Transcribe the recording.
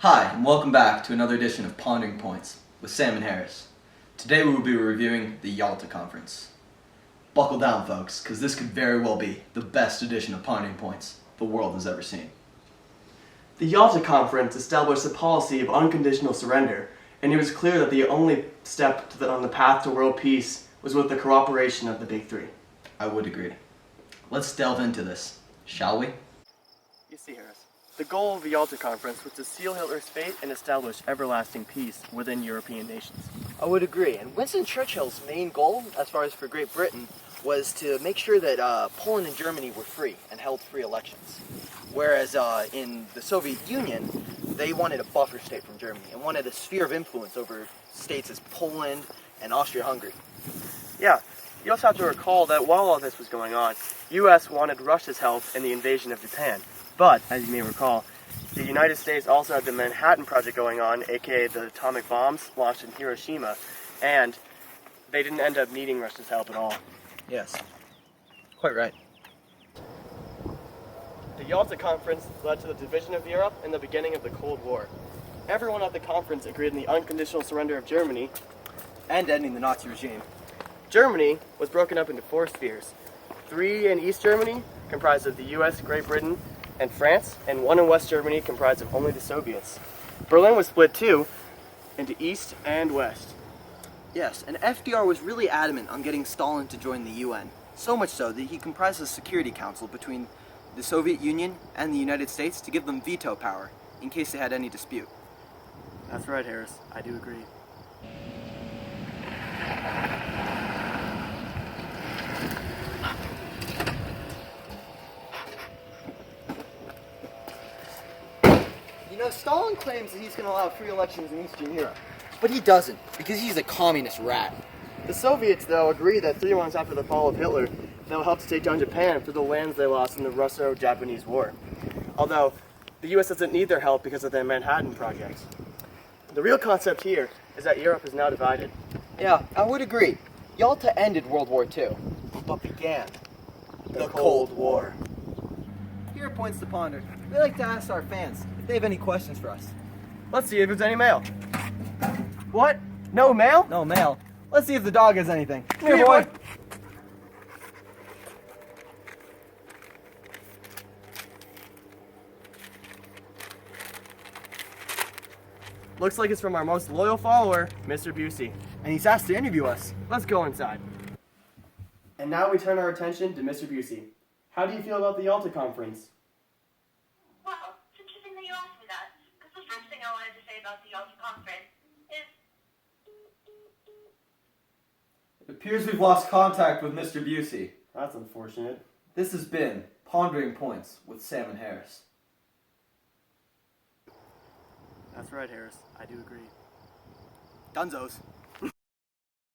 Hi, and welcome back to another edition of Pondering Points with Sam and Harris. Today we will be reviewing the Yalta Conference. Buckle down, folks, because this could very well be the best edition of Pondering Points the world has ever seen. The Yalta Conference established a policy of unconditional surrender, and it was clear that the only step on the path to world peace was with the cooperation of the Big Three. I would agree. Let's delve into this, shall we? You see, Harris, the goal of the Yalta Conference was to seal Hitler's fate and establish everlasting peace within European nations. I would agree. And Winston Churchill's main goal, as far as for Great Britain, was to make sure that Poland and Germany were free and held free elections. Whereas in the Soviet Union, they wanted a buffer state from Germany and wanted a sphere of influence over states as Poland and Austria-Hungary. Yeah, you also have to recall that while all this was going on, U.S. wanted Russia's help in the invasion of Japan. But, as you may recall, the United States also had the Manhattan Project going on, aka the atomic bombs launched in Hiroshima, and they didn't end up needing Russia's help at all. Yes, quite right. The Yalta Conference led to the division of Europe and the beginning of the Cold War. Everyone at the conference agreed on the unconditional surrender of Germany, And ending the Nazi regime. Germany was broken up into four spheres. Three in East Germany, comprised of the US, Great Britain, and France, and one in West Germany, comprised of only the Soviets. Berlin was split too, into East and West. Yes, and FDR was really adamant on getting Stalin to join the UN. So much so that he comprised a security council between the Soviet Union and the United States to give them veto power in case they had any dispute. That's right, Harris. I do agree. You know, Stalin claims that he's going to allow free elections in Eastern Europe, but he doesn't, because he's a communist rat. The Soviets, though, agree that 3 months after the fall of Hitler, they'll help to take down Japan for the lands they lost in the Russo-Japanese War. Although, the U.S. doesn't need their help because of the Manhattan Project. The real concept here is that Europe is now divided. Yeah, I would agree. Yalta ended World War II, but began the Cold War. Here are points to ponder. We like to ask our fans if they have any questions for us. Let's see if there's any mail. What? No mail? No mail. Let's see if the dog has anything. Come here, boy. Looks like it's from our most loyal follower, Mr. Busey. And he's asked to interview us. Let's go inside. And now we turn our attention to Mr. Busey. How do you feel about the Yalta Conference? Well, it's interesting that you asked me that, because the first thing I wanted to say about the Yalta Conference is It appears we've lost contact with Mr. Busey. That's unfortunate. This has been Pondering Points with Sam and Harris. That's right, Harris. I do agree. Dunzos.